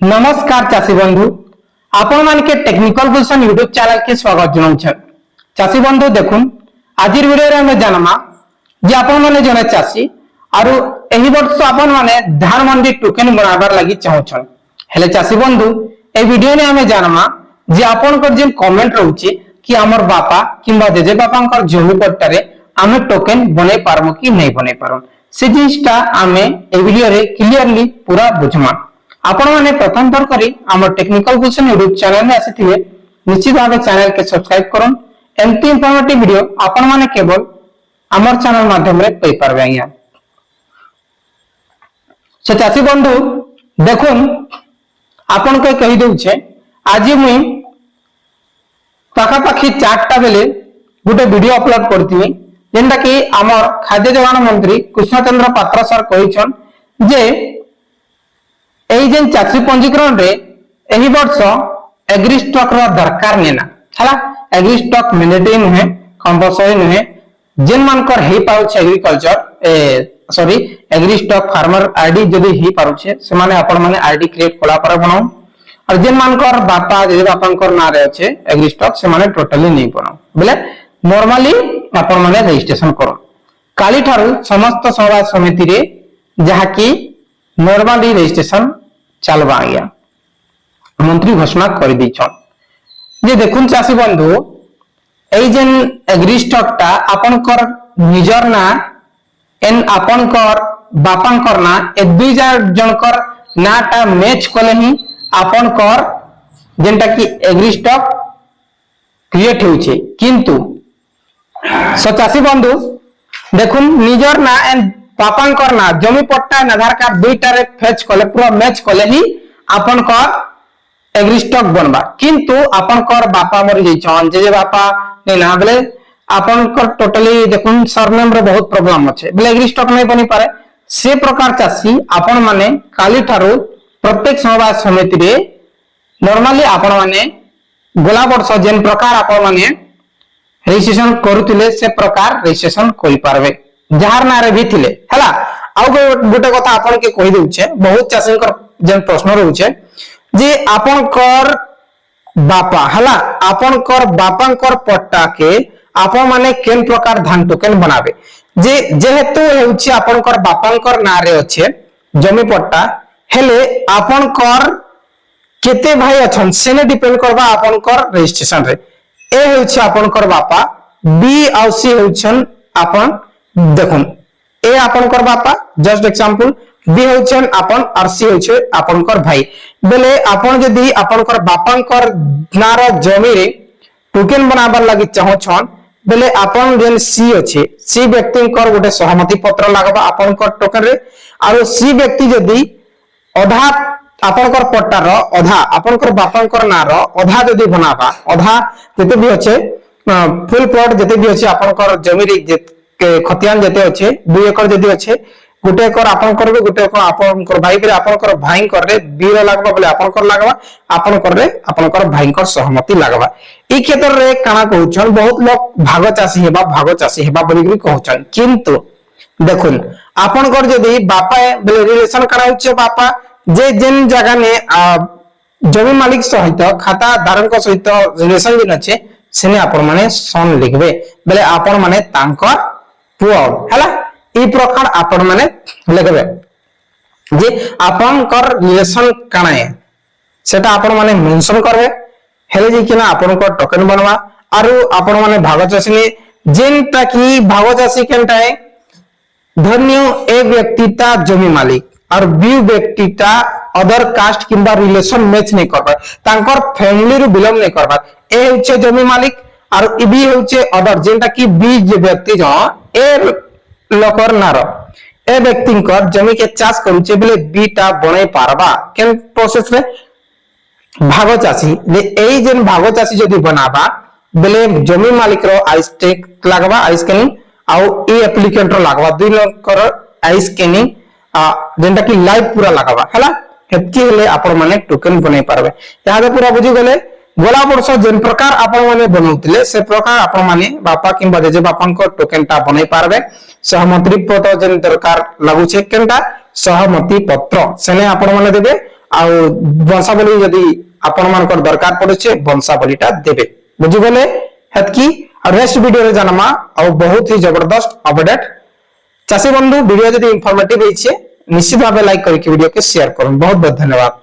नमस्कार चाषी बंधु आपण मान के टेक्निकल बुलेटिन यूट्यूब चैनल के स्वागत जनाउछ। चाषी बंधु देखुन आज वीडियो रे हमें जानमा जे आपण माने जने चाषी आरो एही वर्ष आपण माने धान मंडी टोकन बनाबार लागि चाहछन। हेले चाषी बंधु ए वीडियो ने हमें जानमा जे आपण कर जे कमेंट रहउची कि हमर बापा किंबा जेजे बापांकर जमी पट्टारे आमे टोकन बने पारमु कि नहीं बने पारम से जिसटा आमे ए वीडियो रे क्लियरली पूरा बुझमा। आपण माने प्रथम थर करी हमर टेक्निकल बुलेटिन यूट्यूब चैनल में आसीथिबे निश्चित भाव चैनल के सब्सक्राइब करन। एमती इंफॉर्मेटिव वीडियो आपण माने केवल हमर चैनल माध्यम रे पाई पारबे। आज्ञा से चासी बंधु देखुन आपण के कहि दउछे आज मुई पाखा पाखी 4टा बेले गुटे वीडियो अपलोड करथिबे जेंटा कि हमर खाद्य जोगान मंत्री कृष्णचंद्र पात्र सर कहिछन जे एही जेन चाषी पंजीकरण रे एही वर्ष एग्री स्टॉक रो दरकार नेना हला। एग्री स्टॉक मैंडेटरी नुहे कंपलसरी नुहे जेन मानकर हे पाउछ agriculture agri stock farmer ID जदी हे पाउछ से माने आपण माने आईडी क्रिएट कला पर बनाओ और जेन मानकर बापा जे बापांकर ना रे अछि एग्री स्टॉक से माने टोटली नहीं बनाओ बोले नॉर्मली आपण माने रजिस्ट्रेशन करो। काली ठारू समस्त सभा समिति रे जहा कि नॉर्मली रजिस्ट्रेशन चलबा। आज्ञा मंत्री घोषणा कर दैछन जे देखुन चाषी बंधु एई जेन एग्री स्टॉक ता आपनकर निजर ना एन आपनकर बापांकर ना ए 2000 जनकर नाटा मैच कले ही आपनकर जेनटा कि एग्री स्टॉक क्रिएट होउछे। किंतु चाषी बंधु देखुन निजर ना एन बापांकर ना जमी पट्टा आधार कार्ड दुईटा रे फेच कले पूरा मैच कले ही आपनकर एग्री स्टॉक बनबा। किंतु आपनकर बापा मरि जइछन जे बापा नै ना बेले आपनकर टोटली देखुन सरनेम रे बहुत प्रॉब्लम अछि बेले एग्री स्टॉक नै बनि पारे। से प्रकार चासी आपण माने काली ठारू प्रत्येक सभा समिति रे नॉर्मली आपण माने गोला वर्ष जेन प्रकार आपण माने रजिस्ट्रेशन करूतिले से प्रकार रजिस्ट्रेशन करि पारबे जहार नारे भी थिले हला। आउ गोटे कथा आपण के कहि देउछे बहुत चाषीकर जेन प्रश्न रहउछे जे आपनकर बापा हला आपनकर बापांकर पट्टा के आपण माने केन प्रकार धान टोकन बनाबे जे जेहेतु हेउछि आपनकर बापांकर नारे अछि जमी पट्टा हेले आपनकर केते भाई अछन सेने डिपेंड करबा आपनकर रजिस्ट्रेशन रे। ए हेउछि आपनकर बापा बी आउ सी हेउछन आपन देखुन ए आपनकर बापा जस्ट एग्जांपल बी होछन आपन और सी होछे आपनकर भाई बेले आपन जदी आपनकर बापांकर नार जमी रे टोकन बनाबर लागि चाहछन बेले आपन जेन सी अछि सी व्यक्तिकर गोटे सहमति पत्र लागबा आपनकर टोकन रे और सी व्यक्ति जदी अधा आपनकर पट्टा रो अधा आपनकर बापांकर नार अधा जदी बनाबा अधा जते भी अछि फुल प्लॉट जते भी अछि आपनकर जमी रे के खतियान जते अच्छे 2 एकड़ जदी अच्छे गोटे एकर आपन करबे गोटे एकर आपन कर भाई बेले आपन कर भाई कर रे बीर लागबा बोले आपन कर लागबा आपन कर रे आपन कर भाई कर सहमति लागबा। ई क्षेत्र रे काना कहउछन बहुत लोग भाग चासी हेबा बोली भी कहउछन। किंतु देखुन आपन कर जदी बापा बेले रिलेशन कराउछे बापा जे जेन जगह ने जमी मालिक सहित खाता धारक सहित रिलेशन दिन अच्छे सेने आपन माने सन लिखबे बेले आपन माने तांकर पुआ हला। ई प्रकार आपण माने लेखबे जे आपण कर रिलेशन काना है सेटा आपण माने मेंशन करबे हेले जे किना आपण को टोकन बनवा आरो आपण माने भागचासी ने जेनटा की भागचासी केनटा है धन्य ए व्यक्तिता जमी मालिक और बी व्यक्तिता अदर कास्ट किंबा रिलेशन मैच नहीं करबा तांकर फैमिली रो बिलोंग नहीं करबा ए होचे जमी मालिक और ई बी होचे अदर जेनटा की बी जे व्यक्ति जो ए लोकर नार ए व्यक्तिकर जमी के चाष करूचे बेले बीटा बनै पारबा केन प्रोसेस रे भाग चासी ले एई जेन भाग चासी जदी बनाबा बेले जमी मालिक रो आई स्टेक लागबा आई स्कैनिंग आउ ए एप्लीकेंट रो लागबा दुई लोकर आई स्कैनिंग जेनटा की लाइव पूरा लागबा हला हेतकी हेले आपण माने टोकन बनै पारबे। यादे पूरा बुझी गले गोला वर्ष जेन प्रकार आपण माने बनौतिले से प्रकार आपण माने बापा किंबा जेजे बापांको टोकन ता बनै पारबे। सहमति पत्र जेन दरकार लागु छे केनटा सहमति पत्र सेने आपण माने देबे ଆଉ ବଂଶାବଳୀ ଯଦି ଆପଣ ମାନଙ୍କର ଦରକାର ପଡୁଛି ବଂଶାବଳୀଟା ଦେବେ ବୁଝିଗଲେ ହେତକି ଆଉ ନେକ୍स्ट वीडियो रे जानमा और बहुत ही जबरदस्त अपडेट चाषी बंधु वीडियो यदि इनफॉर्मेटिव होइछे निश्चित भाव लाइक करके वीडियो के शेयर करूँ बहुत बहुत धन्यवाद।